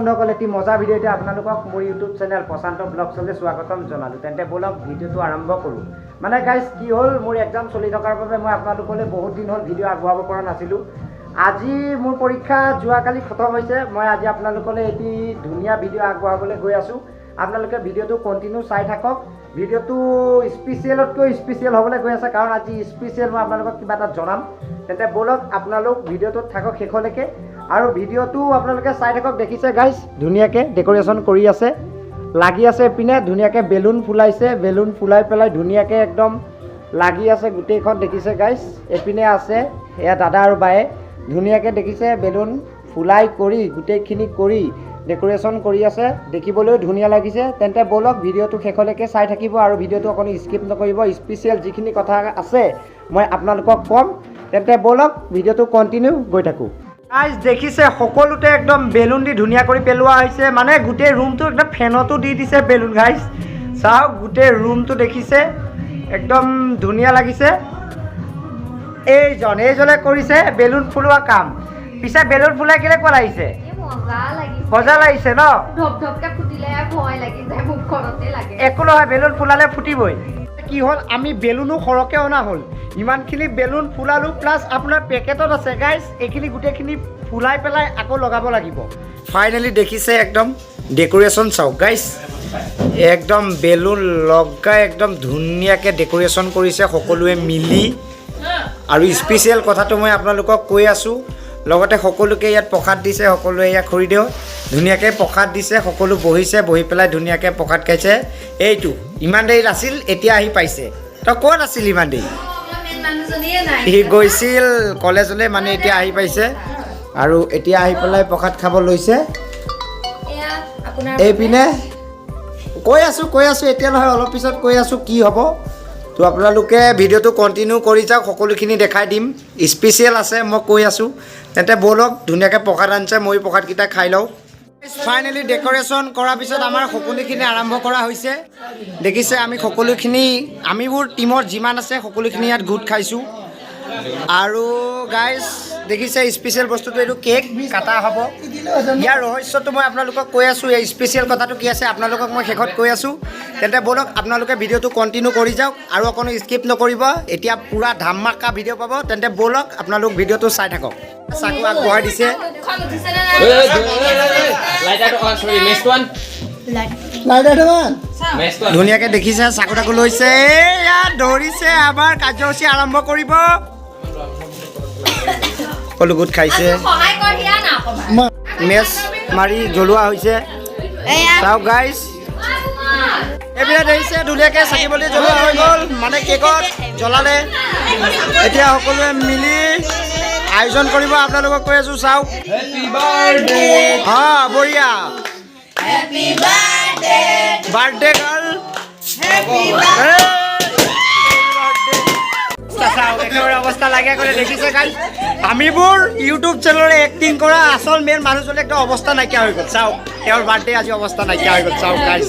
বন্ধুসকল এটি মজা ভিডিঅ' এতিয়া আপোনালোকক মোৰ ইউটিউব চেনেল প্ৰশান্ত ব্লগছলৈ স্বাগতম জনালোঁ। তেন্তে বলক ভিডিঅ'টো আৰম্ভ কৰোঁ। মানে গাইজ কি হ'ল, মোৰ এক্সাম চলি থকাৰ বাবে মই আপোনালোকলৈ বহুত দিন হ'ল ভিডিঅ' আগবঢ়াব পৰা নাছিলোঁ। আজি মোৰ পৰীক্ষা যোৱাকালি খতম হৈছে। মই আজি আপোনালোকলৈ এটি ধুনীয়া ভিডিঅ' আগবঢ়াবলৈ গৈ আছোঁ। আপোনালোকে ভিডিঅ'টো কণ্টিনিউ চাই থাকক। ভিডিঅ'টো স্পেচিয়েলতকৈ স্পেচিয়েল হ'বলৈ গৈ আছে, কাৰণ আজি স্পেচিয়েল মই আপোনালোকক কিবা এটা জনাম। তেন্তে বলক আপোনালোক ভিডিঅ'টোত থাকক শেষলৈকে, আৰু ভিডিঅ'টো আপোনালোকে চাই থাকক। দেখিছে গাইজ ধুনীয়াকৈ ডেক'ৰেশ্যন কৰি আছে, লাগি আছে এপিনে ধুনীয়াকৈ বেলুন ফুলাইছে, বেলুন ফুলাই পেলাই ধুনীয়াকৈ একদম লাগি আছে গোটেইখন। দেখিছে গাইজ এপিনে আছে এয়া দাদা আৰু বায়ে ধুনীয়াকৈ দেখিছে বেলুন ফুলাই কৰি গোটেইখিনি কৰি ডেক'ৰেশ্যন কৰি আছে, দেখিবলৈও ধুনীয়া লাগিছে। তেন্তে বলক ভিডিঅ'টো শেষলৈকে চাই থাকিব আৰু ভিডিঅ'টো অকণি স্কিপ নকৰিব। স্পেচিয়েল যিখিনি কথা আছে মই আপোনালোকক ক'ম। তেন্তে বলক ভিডিঅ'টো কণ্টিনিউ গৈ থাকোঁ। গাইজ দেখিছে সকলোতে একদম বেলুন দি ধুনীয়া কৰি পেলোৱা হৈছে, মানে গোটেই ৰুমটো একদম ফেনতো দি দিছে বেলুন। গাইজ চাওক গোটেই ৰুমটো দেখিছে একদম ধুনীয়া লাগিছে। এইজনে কৰিছে বেলুন ফুলোৱা কাম। পিছে বেলুন ফুলাই কেনেকুৱা লাগিছে? মজা লাগিছে ন? একো নহয়, বেলুন ফুলালে ফুটিবই। কি হ'ল, আমি বেলুনো সৰহকৈ অনা হ'ল, ইমানখিনি বেলুন ফুলালোঁ, প্লাছ আপোনাৰ পেকেটত আছে গাইজ। এইখিনি গোটেইখিনি ফুলাই পেলাই আকৌ লগাব লাগিব। ফাইনেলি দেখিছে একদম ডেক'ৰেশ্যন চাওক গাইজ, একদম বেলুন লগাই একদম ধুনীয়াকৈ ডেক'ৰেশ্যন কৰিছে সকলোৱে মিলি। আৰু স্পেচিয়েল কথাটো মই আপোনালোকক কৈ আছোঁ, লগতে সকলোকে ইয়াত প্ৰসাদ দিছে, সকলোৱে ইয়াত খৰিদেউ ধুনীয়াকৈ প্ৰসাদ দিছে, সকলো বহিছে, বহি পেলাই ধুনীয়াকৈ প্ৰসাদ খাইছে। এইটো ইমান দেৰি আছিল, এতিয়া আহি পাইছে। তই ক'ত আছিল ইমান দেৰি? সি গৈছিল কলেজলৈ, মানে এতিয়া আহি পাইছে আৰু এতিয়া আহি পেলাই প্ৰসাদ খাব লৈছে। এইপিনে কৈ আছোঁ এতিয়া নহয়, অলপ পিছত কৈ আছোঁ কি হ'ব। তো আপোনালোকে ভিডিঅ'টো কণ্টিনিউ কৰি যাওক, সকলোখিনি দেখাই দিম। স্পেচিয়েল আছে মই কৈ আছোঁ। তেন্তে ব'লক, ধুনীয়াকৈ প্ৰসাদ আনিছে, মই প্ৰসাদকেইটা খাই লওঁ। ফাইনেলি ডেক'ৰেশ্যন কৰাৰ পিছত আমাৰ সকলোখিনি আৰম্ভ কৰা হৈছে। দেখিছে আমি সকলোখিনি, আমিবোৰ টীমৰ যিমান আছে সকলোখিনি ইয়াত গোট খাইছোঁ। আৰু গাইজ দেখিছে স্পেচিয়েল বস্তুটো এইটো কেক কাটা হ'ব। ইয়াৰ ৰহস্যটো মই আপোনালোকক কৈ আছোঁ, এই স্পেচিয়েল কথাটো কি আছে আপোনালোকক মই শেষত কৈ আছোঁ। তেন্তে ব'লক আপোনালোকে ভিডিঅ'টো কণ্টিনিউ কৰি যাওক আৰু অকণো স্কিপ নকৰিব, এতিয়া পূৰা ধামাকা ভিডিঅ' পাব। তেন্তে ব'লক আপোনালোক ভিডিঅ'টো চাই থাকক। চাকু আগবঢ়াই দিছে, ধুনীয়াকৈ দেখিছে চাকু তাকু লৈছে, ইয়াত ধৰিছে আমাৰ কাৰ্যসূচী আৰম্ভ কৰিব। সকলো গোট খাইছে, মেচ মাৰি জ্বলোৱা হৈছে। চাওক গাইজ এইবিলাক দেখিছে ধুনীয়াকৈ চাকি বন্তি জ্বলোৱা হৈ গ'ল, মানে কেকত জ্বলালে। এতিয়া সকলোৱে মিলি আয়োজন কৰিব, আপোনালোকক কৈ আছোঁ চাওক। হা বঢ়িয়া, বাৰ্থডে গাৰ্ল, অৱস্থা লাগে কৰি দেখিছে গাইজ। আমিবোৰ ইউটিউব চেনেলৰে এক্টিং কৰা আচল মেইন মানুহজনে একদম অৱস্থা নাইকিয়া হৈ গ'ল। চাওক তেওঁৰ বাৰ্থডে আজি অৱস্থা নাইকিয়া হৈ গ'ল। চাওক গাইজ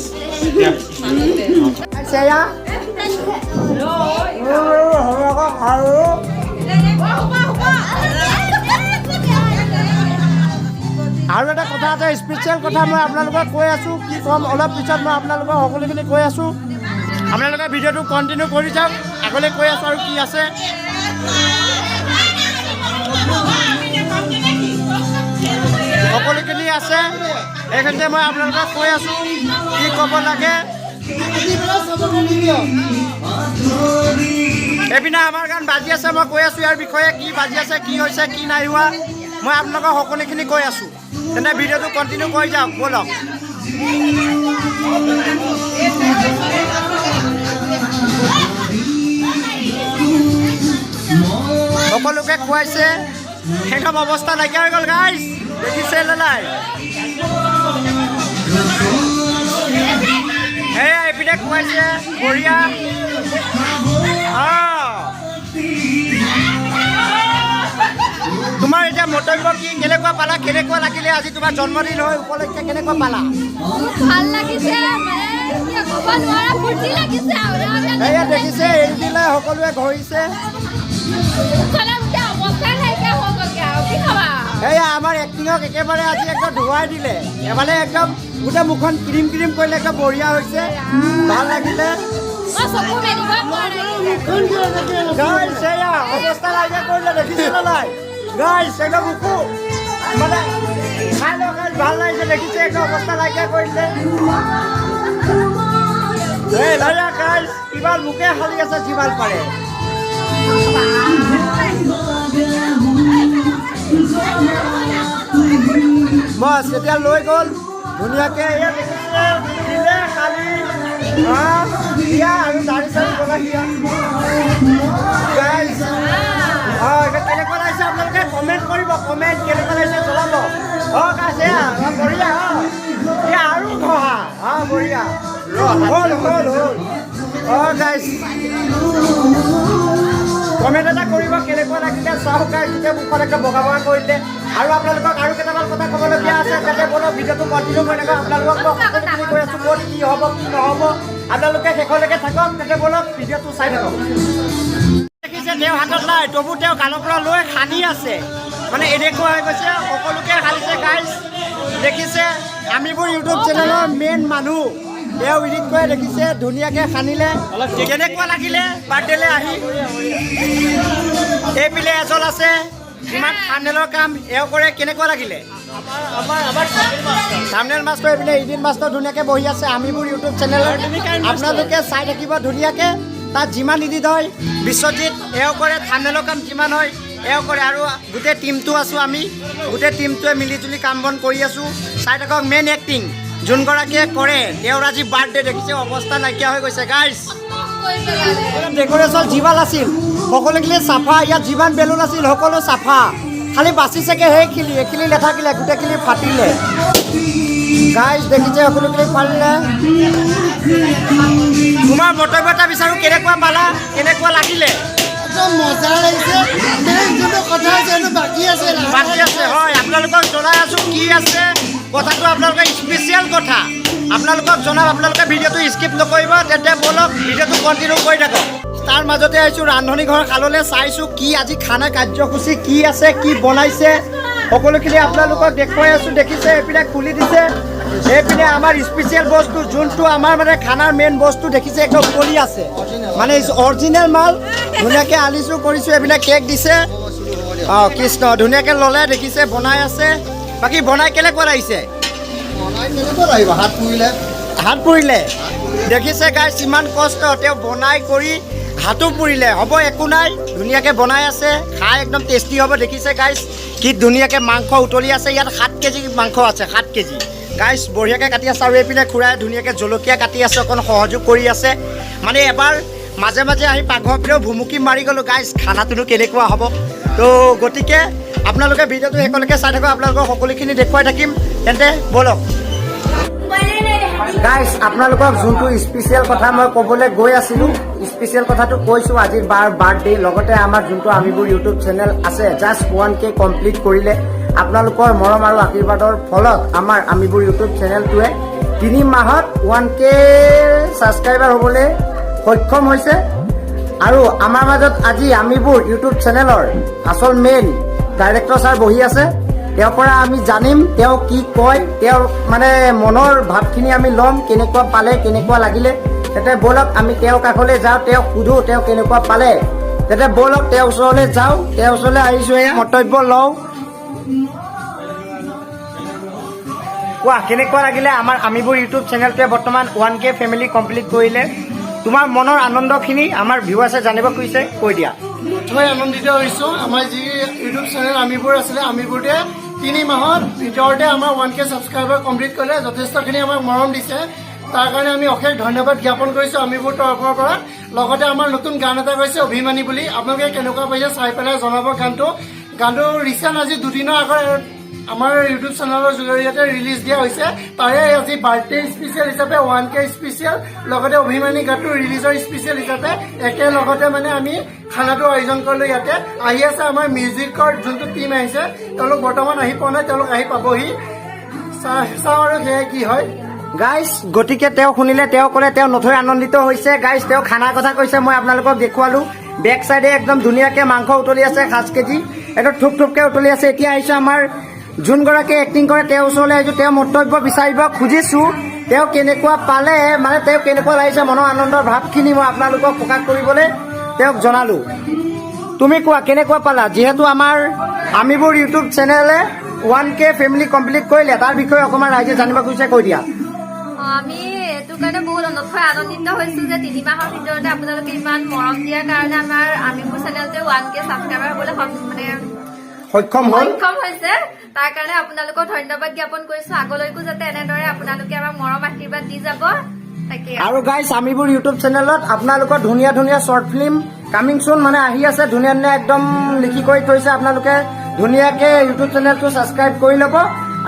আৰু এটা কথা আছে, স্পেচিয়েল কথা মই আপোনালোকক কৈ আছোঁ, কি ক'ম অলপ পিছত মই আপোনালোকক সকলোখিনি কৈ আছোঁ। আপোনালোকে ভিডিঅ'টো কণ্টিনিউ কৰি যাওক, আগলৈ কৈ আছোঁ আৰু কি আছে। সকলোখিনি আছে, এইখিনিতে মই আপোনালোকক কৈ আছোঁ কি ক'ব লাগে। এইপিনে আমাৰ গান বাজি আছে, মই কৈ আছোঁ ইয়াৰ বিষয়ে কি বাজি আছে, কি হৈছে, কি নাই হোৱা, মই আপোনালোকক সকলোখিনি কৈ আছোঁ। তেন্তে ভিডিঅ'টো কণ্টিনিউ কৰি যাওক ব'লক। সকলোকে খুৱাইছে, একদম অৱস্থা নাইকিয়া হৈ গ'ল গাইজ। দেখিছে নাই? সেয়া এইপিনে খুৱাইছে বঢ়িয়া। তোমাৰ এতিয়া মন্তব্য কি, কেনেকুৱা পালা, কেনেকুৱা লাগিলে আজি তোমাৰ জন্মদিন হৈ উপলক্ষে কেনেকুৱা পালা? ভাল লাগিছে, এয়া দেখিছে এৰি দিলে সকলোৱে ঘৰিছে। এয়া আমাৰ এক্টিঙক একেবাৰে আজি একদম ধুৱাই দিলে মানে একদম গোটেই মুখখন ক্ৰীম ক্ৰীম কৰিলে একদম বঢ়িয়া হৈছে ভাল লাগিলে গাইছ এয়া অৱস্থা লাগে কৰিলে দেখিছে নাই গাইছ একদম মুখো মানে খাই লওঁ গাইছ ভাল লাগিছে দেখিছে একদম অৱস্থা লাগে কৰিলে এই লাইয়া গাইছ কিমান মুখে খালি আছে যিমান পাৰে বস এতিয়া লৈ গ'ল ধুনীয়াকে এয়া দেখিছে দিলে খালি দিয়া আৰু দাড়ি চাড়ি বনাই দিয়া গাইছ এটা কেনেকুৱা লাগিছে আপোনালোকে কমেণ্ট কৰিব কমেণ্ট কেনেকুৱা লাগিছে জনাব গাইছ এয়া বঢ়িয়া এয়া আৰু ঘহা বঢ়িয়া হ'ল গাইছ কমেণ্ট এটা কৰিব কেনেকুৱা লাগিলে চাওক গাইছ গোটেই মুখত একদম বগা বগা কৰিলে আৰু আপোনালোকক আৰু কেইটামান কথা ক'বলগীয়া আছে যাতে বলক ভিডিঅ'টো কণ্টিনিউ কৰি থাকক আপোনালোকক মই সকলোখিনি কৈ আছোঁ ক'ত কি হ'ব কি নহ'ব আপোনালোকে শেষলৈকে থাকক তাতে বলক ভিডিঅ'টো চাই থাকক দেখিছে তেওঁ হাতত নাই তবু তেওঁ কাণৰ পৰা লৈ সানি আছে মানে এনেকুৱা হৈ গৈছে সকলোকে সানিছে গাইছ দেখিছে আমিবোৰ ইউটিউব চেনেলৰ মেইন মানুহ তেওঁ এডিট কৰি দেখিছে ধুনীয়াকৈ সানিলে কেনেকুৱা লাগিলে বাৰ্থডেলৈ আহি এইপিনে এজন আছে যিমান থাম্বনেইলৰ কাম এওঁ কৰে কেনেকুৱা লাগিলে থাম্বনেইল মাষ্টৰ এইপিনে এডিট মাষ্টৰ ধুনীয়াকৈ বহি আছে আমিবোৰ ইউটিউব চেনেলৰ আপোনালোকে চাই থাকিব ধুনীয়াকৈ তাত যিমান এডিট হয় বিশ্বজিৎ এওঁ কৰে থাম্বনেইলৰ কাম যিমান হয় এওঁ কৰে আৰু গোটেই টীমটো আছোঁ আমি গোটেই টীমটোৱে মিলিজুলি কাম বন কৰি আছোঁ চাই থাকক মেইন এক্টিং যোনগৰাকীয়ে কৰে তেওঁৰ আজি বাৰ্থডে দেখিছে অৱস্থা নাইকিয়া হৈ গৈছে গাইছ ডেক'ৰেশ্যন যিমান আছিল সকলোখিনি চাফা ইয়াত যিমান বেলুন আছিল সকলো চাফা খালি বাচিছেগৈ সেইখিনি নাথাকিলে গোটেইখিনি ফাটিলে গাইছ দেখিছে সকলোখিনি ফাটিলে তোমাৰ মন্তব্য এটা বিচাৰোঁ কেনেকুৱা পালা কেনেকুৱা লাগিলে মজা লাগিছে যোনটো কথা আছে সেইটো বাকী আছে হয় আপোনালোকক জনাই আছোঁ কি আছে কথাটো আপোনালোকে স্পেচিয়েল কথা আপোনালোকক জনাম আপোনালোকে ভিডিঅ'টো স্কিপ নকৰিব তেন্তে বলক ভিডিঅ'টো কণ্টিনিউ কৰি থাকক তাৰ মাজতে আহিছোঁ ৰান্ধনি ঘৰ খাললৈ চাইছোঁ কি আজি খানা কাৰ্যসূচী কি আছে কি বনাইছে সকলোখিনি আপোনালোকক দেখুৱাই আছোঁ দেখিছে এইপিনে খুলি দিছে এইপিনে আমাৰ স্পেচিয়েল বস্তু যোনটো আমাৰ মানে খানাৰ মেইন বস্তু দেখিছে একদম পৰি আছে মানে অৰিজিনেল মাল ধুনীয়াকৈ আনিছোঁ কৰিছোঁ এইপিনে কেক দিছে কৃষ্ণ ধুনীয়াকৈ ল'লে দেখিছে বনাই আছে বাকী বনাই কেনেকুৱা লাগিছে হাত পুৰিলে দেখিছে গাইছ ইমান কষ্ট তেওঁ বনাই কৰি হাতো পুৰিলে হ'ব একো নাই ধুনীয়াকৈ বনাই আছে খাই একদম টেষ্টি হ'ব দেখিছে গাইছ কি ধুনীয়াকৈ মাংস উতলি আছে ইয়াত 7 কেজি মাংস আছে 7 কেজি গাইছ বঢ়িয়াকৈ কাটি আছে আৰু এইপিনে খুৰাই ধুনীয়াকৈ জলকীয়া কাটি আছে অকণ সহযোগ কৰি আছে মানে এবাৰ মাজে মাজে আহি পাকঘৰৰ পিনেও ভুমুকি মাৰি গ'লোঁ গাইছ খানাটোনো কেনেকুৱা হ'ব তো গতিকে আপোনালোকে ভিডিঅ'টো শেষলৈকে চাই থাকক আপোনালোকক সকলোখিনি দেখুৱাই থাকিম তেন্তে বলক গাইছ আপোনালোকক যোনটো স্পেচিয়েল কথা মই ক'বলৈ গৈ আছিলোঁ স্পেচিয়েল কথাটো কৈছোঁ আজিৰ বাৰ্থডে লগতে আমাৰ যোনটো আমিবোৰ ইউটিউব চেনেল আছে জাষ্ট 1K কমপ্লিট কৰিলে আপোনালোকৰ মৰম আৰু আশীৰ্বাদৰ ফলত আমাৰ আমিবোৰ ইউটিউব চেনেলটোৱে 3 মাহত 1K ছাবস্ক্ৰাইবাৰ হ'বলৈ সক্ষম হৈছে আৰু আমাৰ মাজত আজি আমিবোৰ ইউটিউব চেনেলৰ আচল মেইন ডাইৰেক্টৰ ছাৰ বহি আছে তেওঁৰ পৰা আমি জানিম তেওঁ কি কয় তেওঁৰ মানে মনৰ ভাৱখিনি আমি ল'ম কেনেকুৱা পালে কেনেকুৱা লাগিলে তেতে ব'লক আমি তেওঁৰ কাষলৈ যাওঁ তেওঁক সোধোঁ তেওঁ কেনেকুৱা পালে তেতে ব'লক তেওঁৰ ওচৰলৈ যাওঁ তেওঁৰ ওচৰলৈ আহিছোঁ এয়া মন্তব্য লওঁ কোৱা কেনেকুৱা লাগিলে আমাৰ আমিবোৰ ইউটিউব চেনেলটোৱে বৰ্তমান 1K ফেমিলি কমপ্লিট কৰিলে তোমাৰ মনৰ আনন্দখিনি আমাৰ ভিউৱাৰ্ছে জানিব খুজিছে কৈ দিয়া মই আনন্দিত হৈছোঁ আমাৰ যি ইউটিউব চেনেল আমিবোৰ আছিলে আমিবোৰে 3 মাহৰ ভিতৰতে আমাৰ 1K ছাবস্ক্ৰাইবাৰ কমপ্লিট কৰিলে যথেষ্টখিনি আমাক মৰম দিছে তাৰ কাৰণে আমি অশেষ ধন্যবাদ জ্ঞাপন কৰিছোঁ আমিবোৰ তৰফৰ পৰা লগতে আমাৰ নতুন গান এটা গৈছে অভিমানী বুলি আপোনালোকে কেনেকুৱা পাইছে চাই পেলাই জনাব গানটো ৰিচেণ্ট আজি 2 দিনৰ আগত আমাৰ ইউটিউব চেনেলৰ জৰিয়তে ৰিলিজ দিয়া হৈছে তাৰে আজি বাৰ্থডে স্পেচিয়েল হিচাপে 1K স্পেচিয়েল লগতে অভিমানী গানটো ৰিলিজৰ স্পেচিয়েল হিচাপে একেলগতে মানে আমি খানাটো আয়োজন কৰিলোঁ ইয়াতে আহি আছে আমাৰ মিউজিকৰ যোনটো টীম আহিছে তেওঁলোক বৰ্তমান আহি পোৱা নাই তেওঁলোক আহি পাবহি চাওঁ আৰু সেয়াই কি হয় গাইছ গতিকে তেওঁ শুনিলে তেওঁ ক'লে তেওঁ নথৈ আনন্দিত হৈছে গাইছ তেওঁ খানাৰ কথা কৈছে মই আপোনালোকক দেখুৱালোঁ বেক চাইডে একদম ধুনীয়াকৈ মাংস উতলি আছে 7 কেজি এইটো থুপ থুপকৈ উতলি আছে। এতিয়া আহিছোঁ আমাৰ যোনগৰাকীয়ে এক্টিং কৰে তেওঁৰ ওচৰলৈ আহিছোঁ। তেওঁ মন্তব্য বিচাৰিব খুজিছোঁ, তেওঁ কেনেকুৱা পালে, মানে তেওঁ কেনেকুৱা লাগিছে, মনৰ আনন্দৰ ভাৱখিনি মই আপোনালোকক প্ৰকাশ কৰিবলৈ তেওঁক জনালোঁ। তুমি কোৱা কেনেকুৱা পালা? যিহেতু আমাৰ আমিবোৰ ইউটিউব চেনেলে 1K ফেমিলি কমপ্লিট কৰিলে, তাৰ বিষয়ে অকণমান ৰাইজে জানিব খুজিছে, কৈ দিয়া। আমি এইটো কাৰণে বহুত নথৈ আনন্দিত হৈছো যে 3 মাহৰ ভিতৰতে আপোনালোকে ইমান মৰম দিয়াৰ কাৰণে আমাৰ আমিবোৰ চেনেলটোৱে 1K ছাবস্ক্ৰাইবাৰ হ'বলৈ মানে সক্ষম হৈছে। তাৰ কাৰণে আপোনালোকক ধন্যবাদ জ্ঞাপন কৰিছো। আগলৈকো যাতে এনেদৰে আপোনালোকে আমাক মৰম আশীৰ্বাদ দি যাব, তাকে। আৰু গাইজ আমিবোৰ ইউটিউব চেনেলত আপোনালোকৰ ধুনীয়া ধুনীয়া শ্বৰ্ট ফিল্ম কামিং চুন মানে আহি আছে। ধুনীয়া ধুনীয়া একদম লিখি কৰি থৈছে। আপোনালোকে ধুনীয়াকৈ ইউটিউব চেনেলটো ছাবস্ক্ৰাইব কৰি ল'ব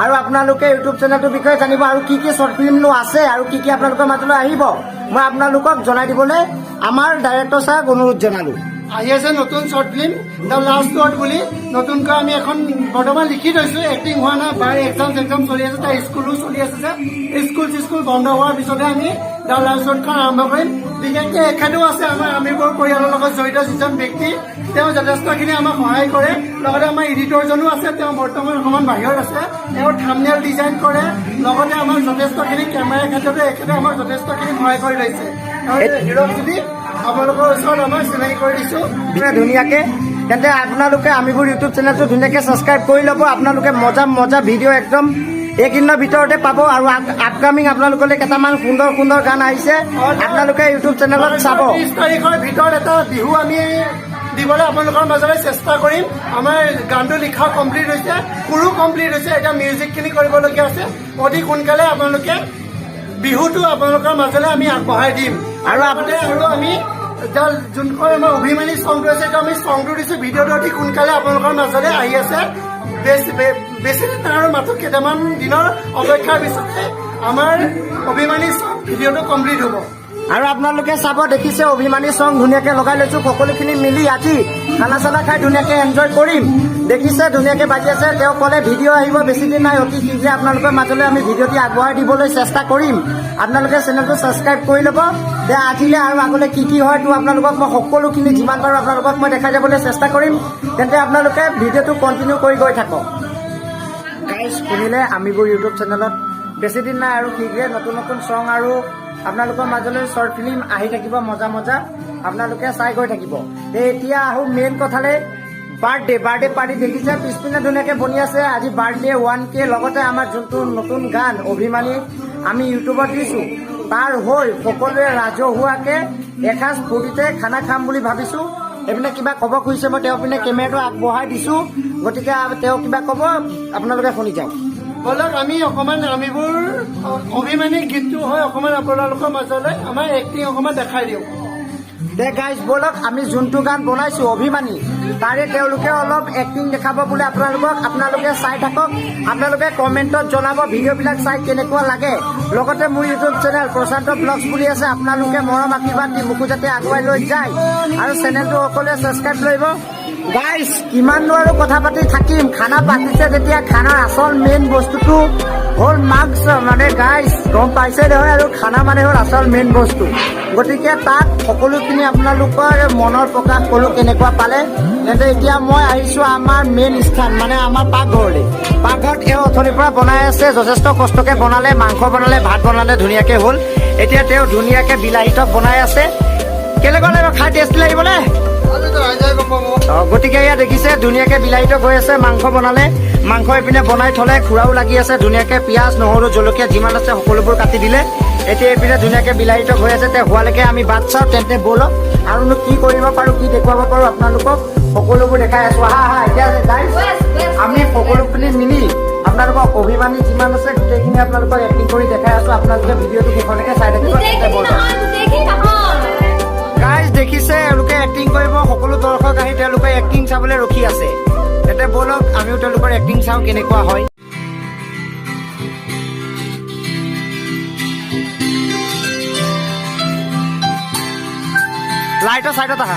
আৰু আপোনালোকে ইউটিউব চেনেলটোৰ বিষয়ে জানিব আৰু কি কি শ্বৰ্ট ফিল্মনো আছে আৰু কি কি আপোনালোকৰ মাজলৈ আহিব মই আপোনালোকক জনাই দিবলৈ আমাৰ ডাইৰেক্টৰ ছাৰক অনুৰোধ জনালোঁ। আহি আছে নতুন short film the last word বুলি, নতুনকৈ আমি এখন বৰ্তমান লিখি থৈছোঁ। এক্টিং হোৱা নাই, বাৰ এক্সাম চলি আছে, তাৰ স্কুলো চলি আছে যে স্কুল বন্ধ হোৱাৰ পিছতে আমি দ্য লাষ্ট ৱৰ্ডখন আৰম্ভ কৰিম। বিশেষকৈ এখেতো আছে আমাৰ আমিবোৰ পৰিয়ালৰ লগত জড়িত যিজন ব্যক্তি, তেওঁ যথেষ্টখিনি আমাক সহায় কৰে। লগতে আমাৰ এডিটৰজনো আছে, তেওঁ বৰ্তমান অকণমান বাহিৰত আছে, তেওঁ থাম্বনেইল ডিজাইন কৰে। লগতে আমাক যথেষ্টখিনি কেমেৰাৰ ক্ষেত্ৰতো এখেতে আমাক যথেষ্টখিনি সহায় কৰি লৈছে। হিৰক যদি আপোনালোকৰ ওচৰত আমাৰ চিনাকি কৰি দিছোঁ ধুনীয়াকৈ। তেন্তে আপোনালোকে আমিবোৰ ইউটিউব চেনেলটো ধুনীয়াকৈ ছাবস্ক্ৰাইব কৰি ল'ব। আপোনালোকে মজা ভিডিঅ' একদম এইকেইদিনৰ ভিতৰতে পাব। আৰু আপকামিং আপোনালোকলৈ কেইটামান সুন্দৰ গান আহিছে, আপোনালোকে ইউটিউব চেনেলত চাব। 30 তাৰিখৰ ভিতৰত এটা বিহু আমি দিবলৈ আপোনালোকৰ মাজলৈ চেষ্টা কৰিম। আমাৰ গানটো লিখা কমপ্লিট হৈছে, সুৰো কমপ্লিট হৈছে, এতিয়া মিউজিকখিনি কৰিবলগীয়া আছে। অতি সোনকালে আপোনালোকে বিহুটো আপোনালোকৰ মাজলৈ আমি আগবঢ়াই দিম। আৰু আমি যোনখন আমাৰ অভিমানী চংটো আছে, সেইটো আমি চংটো দিছোঁ। ভিডিঅ'টো অতি সোনকালে আপোনালোকৰ মাজলৈ আহি আছে। বেছি দিন আৰু মাত্ৰ কেইটামান দিনৰ অপেক্ষাৰ পিছতে আমাৰ অভিমানী চং ভিডিঅ'টো কমপ্লিট হ'ব। আৰু আপোনালোকে চাব, দেখিছে অভিমানী চং ধুনীয়াকৈ লগাই লৈছোঁ। সকলোখিনি মিলি আজি খানা চানা খাই ধুনীয়াকৈ এনজয় কৰিম। দেখিছে ধুনীয়াকৈ বাজি আছে। তেওঁ ক'লে ভিডিঅ' আহিব বেছি দিন নাই, অতি শীঘ্ৰে আপোনালোকৰ মাজলৈ আমি ভিডিঅ'টি আগবঢ়াই দিবলৈ চেষ্টা কৰিম। আপোনালোকে চেনেলটো ছাবস্ক্ৰাইব কৰি ল'ব। যে আজিলৈ আৰু আগলৈ কি হয় তো আপোনালোকক মই সকলোখিনি যিমান পাৰোঁ আপোনালোকক মই দেখাই যাবলৈ চেষ্টা কৰিম। তেন্তে আপোনালোকে ভিডিঅ'টো কণ্টিনিউ কৰি গৈ থাকক। গাইজ শুনিলে আমিবোৰ ইউটিউব চেনেলত বেছি দিন নাই আৰু শীঘ্ৰে নতুন চং আৰু আপোনালোকৰ মাজলৈ শ্বৰ্ট ফিল্ম আহি থাকিব। মজা আপোনালোকে চাই গৈ থাকিব। এতিয়া আহোঁ মেইন কথালৈ। বাৰ্থডে পাৰ্টি দেখিছে, পিছপিনে ধুনীয়াকৈ বনি আছে। আজি বাৰ্থডে 1K, লগতে আমাৰ যোনটো নতুন গান অভিমানী আমি ইউটিউবত দিছোঁ, তাৰ হৈ সকলোৱে ৰাজহুৱাকৈ এসাঁজ ফূৰ্তিতে খানা খাম বুলি ভাবিছোঁ। এইপিনে কিবা ক'ব খুজিছে, মই তেওঁ পিনে কেমেৰাটো আগবঢ়াই দিছোঁ। গতিকে তেওঁ কিবা ক'ব, আপোনালোকে শুনি যাওক। বলক আমি অকণমান আমিবোৰ অভিমানী গীতটো হয় অকণমান আপোনালোকৰ মাজলৈ আমাৰ এক্টিং অকণমান দেখাই দিওঁ। দে গাইজ বলক, আমি যোনটো গান বনাইছোঁ অভিমানী, তাৰে তেওঁলোকে অলপ এক্টিং দেখাব বোলে আপোনালোকে চাই থাকক। আপোনালোকে কমেণ্টত জনাব ভিডিঅ'বিলাক চাই কেনেকুৱা লাগে। লগতে মোৰ ইউটিউব চেনেল প্ৰশান্ত ব্লগছ বুলি আছে, আপোনালোকে মৰম আশীৰ্বাদ দি মোকো যাতে আগুৱাই লৈ যায় আৰু চেনেলটো সকলোৱে ছাবস্ক্ৰাইব কৰিব। গাইজ কিমাননো আৰু কথা পাতি থাকিম, খানা পাতিছে যেতিয়া খানাৰ আচল মেইন বস্তুটো হ'ল মাস্ক। মানে গাইজ গম পাইছে নহয়, আৰু খানা মানে হ'ল আচল মেইন বস্তু। গতিকে তাত সকলোখিনি আপোনালোকৰ মনৰ প্ৰকাশ কৰোঁ কেনেকুৱা পালে। তেন্তে এতিয়া মই আহিছোঁ আমাৰ মেইন স্থান, মানে আমাৰ পাকঘৰলৈ। পাকঘৰত তেওঁ অথনিৰ পৰা বনাই আছে, যথেষ্ট কষ্টকৈ বনালে। মাংস বনালে, ভাত বনালে, ধুনীয়াকৈ হ'ল। এতিয়া তেওঁ ধুনীয়াকৈ বিলাহী টক বনাই আছে। কেনেকুৱা লাগিব খাই? টেষ্ট লাগিবনে? গতিকে এয়া দেখিছে ধুনীয়াকৈ বিলাহীটো হৈ আছে। মাংস বনালে, মাংস এইপিনে বনাই থলে, খুৰাও লাগি আছে ধুনীয়াকৈ। পিঁয়াজ নহৰু জলকীয়া যিমান আছে সকলোবোৰ কাটি দিলে। এতিয়া এইপিনে ধুনীয়াকৈ বিলাহীটো হৈ আছে। তেওঁ হোৱালৈকে আমি বাট চাওঁ। তেন্তে ব'লক আৰুনো কি কৰিব পাৰোঁ, কি দেখুৱাব পাৰোঁ আপোনালোকক সকলোবোৰ দেখাই আছোঁ। এতিয়া আমি সকলোখিনি মিলি আপোনালোকক অভিমানী যিমান আছে গোটেইখিনি আপোনালোকক এক্টিং কৰি দেখাই আছোঁ। আপোনালোকে ভিডিঅ'টো শেষলৈকে চাই থাকিব। গাইজ দেখিছে এওঁলোকে এক্টিং কৰিব, সকলো দৰ্শক আহি তেওঁলোকে এক্টিং চাবলৈ ৰখি আছে। এতিয়া ব'লক আমিও তেওঁলোকৰ এক্টিং চাওঁ কেনেকুৱা হয়। লাইটৰ চাইডত আহা।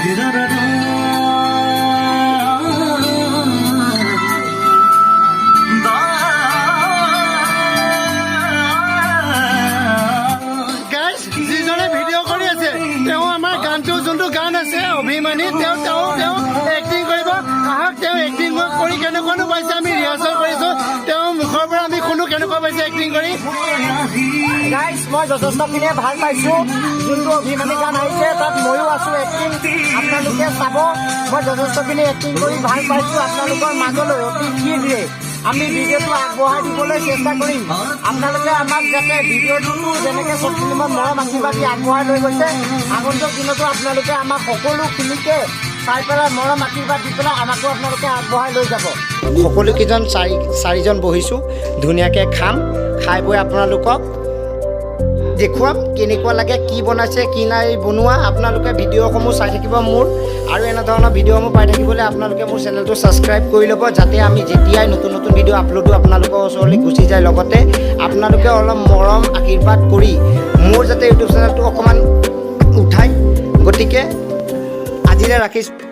যিজনে ভিডিঅ' কৰি আছে তেওঁ আমাৰ গানটো যোনটো গান আছে অভিমানী, তেওঁ এক্টিং কৰিব। আহক তেওঁ এক্টিং গাইজ মই যথেষ্টখিনিয়ে ভাল পাইছোঁ যোনটো অভিমানী গান আহিছে তাত ময়ো আছোঁ এক্টিং আপোনালোকে চাব মই যথেষ্টখিনি এক্টিং কৰি ভাল পাইছোঁ আপোনালোকৰ মাজলৈ অতি শীঘ্ৰে আমি ভিডিঅ'টো আগবঢ়াই দিবলৈ চেষ্টা কৰিম আপোনালোকে আমাক যাতে ভিডিঅ'টো যেনেকৈ চব ফিল্মত মৰম আশীৰ্বাদ দি আগবঢ়াই লৈ গৈছে আগন্তুক দিনতো আপোনালোকে আমাক সকলোখিনিকে চাই পেলাই মৰম আশীৰ্বাদ দি পেলাই আমাকো আপোনালোকে আগবঢ়াই লৈ যাব সকলোকেইজন চাৰিজন বহিছোঁ ধুনীয়াকৈ খাম খাই বৈ আপোনালোকক দেখুৱাম কেনেকুৱা লাগে কি বনাইছে কি নাই বনোৱা আপোনালোকে ভিডিঅ'সমূহ চাই থাকিব মোৰ আৰু এনেধৰণৰ ভিডিঅ'সমূহ পাই থাকিবলৈ আপোনালোকে মোৰ চেনেলটো ছাবস্ক্ৰাইব কৰি ল'ব যাতে আমি যেতিয়াই নতুন নতুন ভিডিঅ' আপলোডো আপোনালোকৰ ওচৰলৈ গুচি যায় লগতে আপোনালোকে অলপ মৰম আশীৰ্বাদ কৰি মোৰ যাতে ইউটিউব চেনেলটো অকণমান উঠায় গতিকে আজিলৈ ৰাখিছোঁ